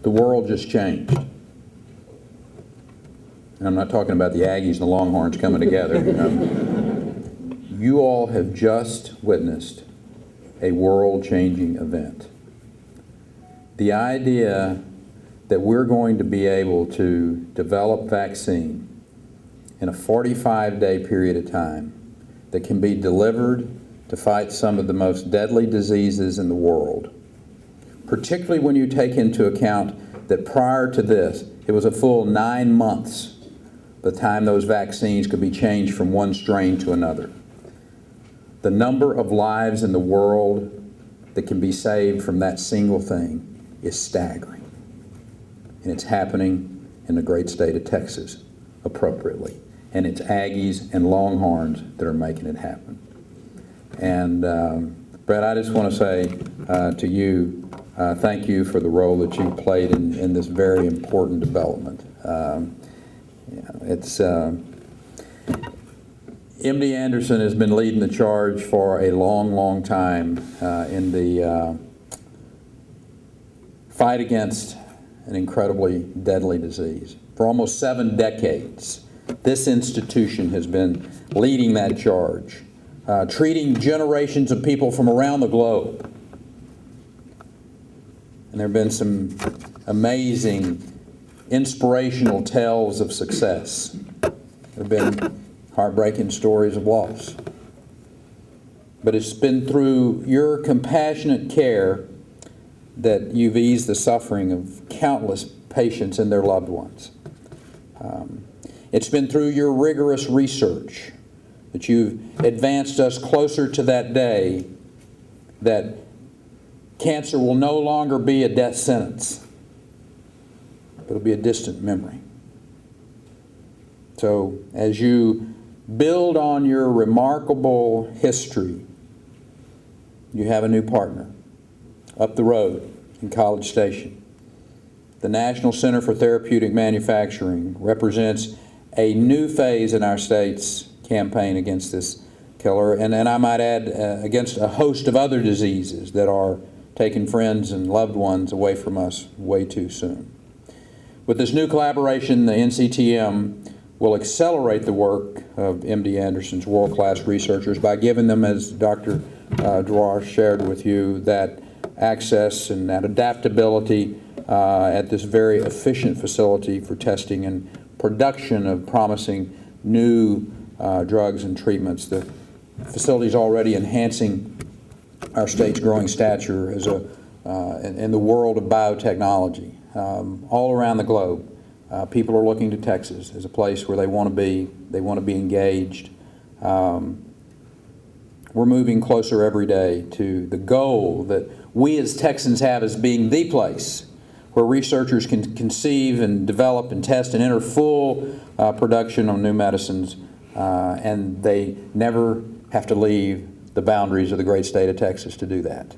The world just changed. And I'm not talking about the Aggies and the Longhorns coming together. You all have just witnessed a world-changing event. The idea that we're going to be able to develop vaccine in a 45-day period of time that can be delivered to fight some of the most deadly diseases in the world, particularly when you take into account that prior to this, it was a full 9 months the time those vaccines could be changed from one strain to another. The number of lives in the world that can be saved from that single thing is staggering. And it's happening in the great state of Texas appropriately. And it's Aggies and Longhorns that are making it happen. And Brett, I just want to say to you, thank you for the role that you played in this very important development. MD Anderson has been leading the charge for a long, long time in the fight against an incredibly deadly disease. For almost 7 decades, this institution has been leading that charge, treating generations of people from around the globe. And there have been some amazing, inspirational tales of success. There have been heartbreaking stories of loss. But it's been through your compassionate care that you've eased the suffering of countless patients and their loved ones. It's been through your rigorous research that you've advanced us closer to that day that cancer will no longer be a death sentence, but it'll be a distant memory. So as you build on your remarkable history, you have a new partner up the road in College Station. The National Center for Therapeutic Manufacturing represents a new phase in our state's campaign against this killer, and I might add against a host of other diseases that are taking friends and loved ones away from us way too soon. With this new collaboration, the NCTM will accelerate the work of MD Anderson's world-class researchers by giving them, as Dr. Dwar shared with you, that access and that adaptability at this very efficient facility for testing and production of promising new drugs and treatments. The facility is already enhancing our state's growing stature as in the world of biotechnology. All around the globe, people are looking to Texas as a place where they want to be. They want to be engaged. We're moving closer every day to the goal that we as Texans have as being the place where researchers can conceive and develop and test and enter full production on new medicines, and they never have to leave the boundaries of the great state of Texas to do that.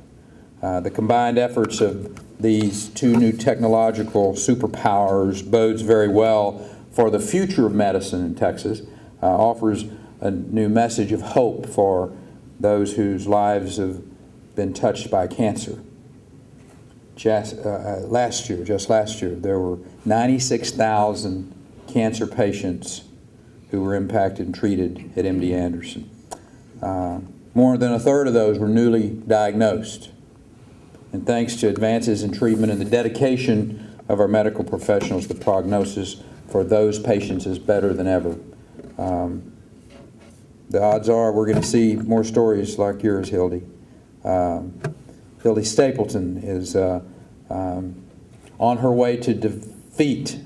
The combined efforts of these two new technological superpowers bodes very well for the future of medicine in Texas, offers a new message of hope for those whose lives have been touched by cancer. Just last year, there were 96,000 cancer patients who were impacted and treated at MD Anderson. More than a third of those were newly diagnosed. And thanks to advances in treatment and the dedication of our medical professionals, the prognosis for those patients is better than ever. The odds are we're going to see more stories like yours, Hildy. Hildy Stapleton is on her way to defeat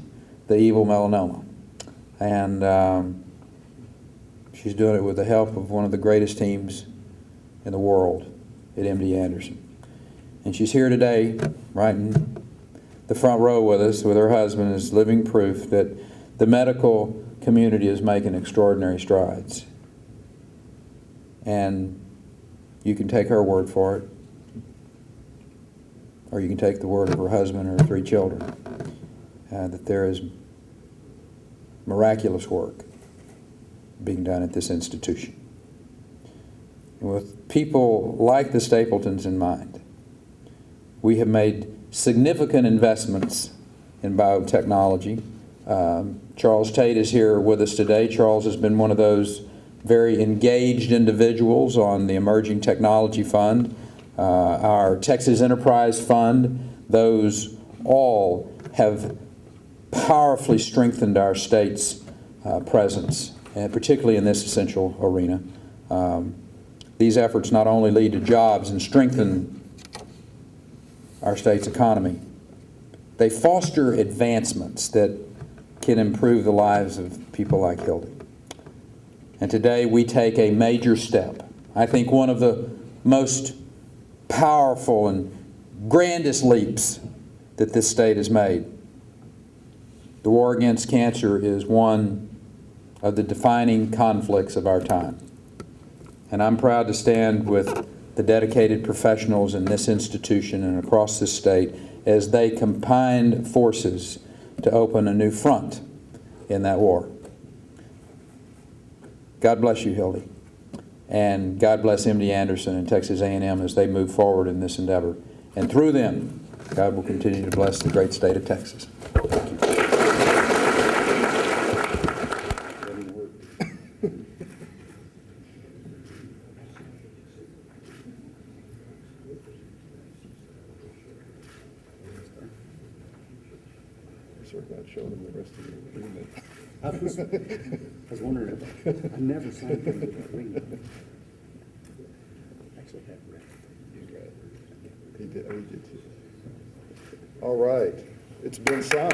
the evil melanoma. And she's doing it with the help of one of the greatest teams in the world at MD Anderson. And she's here today, right in the front row with us, with her husband, as living proof that the medical community is making extraordinary strides. And you can take her word for it, or you can take the word of her husband or her 3 children, that there is miraculous work being done at this institution. And with people like the Stapletons in mind, we have made significant investments in biotechnology. Charles Tate is here with us today. Charles has been one of those very engaged individuals on the Emerging Technology Fund, our Texas Enterprise Fund. Those all have powerfully strengthened our state's presence, and particularly in this essential arena. These efforts not only lead to jobs and strengthen our state's economy, they foster advancements that can improve the lives of people like Hildy. And today we take a major step. I think one of the most powerful and grandest leaps that this state has made. The war against cancer is one of the defining conflicts of our time. And I'm proud to stand with the dedicated professionals in this institution and across this state as they combine forces to open a new front in that war. God bless you, Hildy. And God bless M.D. Anderson and Texas A&M as they move forward in this endeavor. And through them, God will continue to bless the great state of Texas. Thank you. Not showing them the rest of the agreement. I was wondering about that. I never signed into that agreement. Actually had read it. He did too. All right, it's been signed.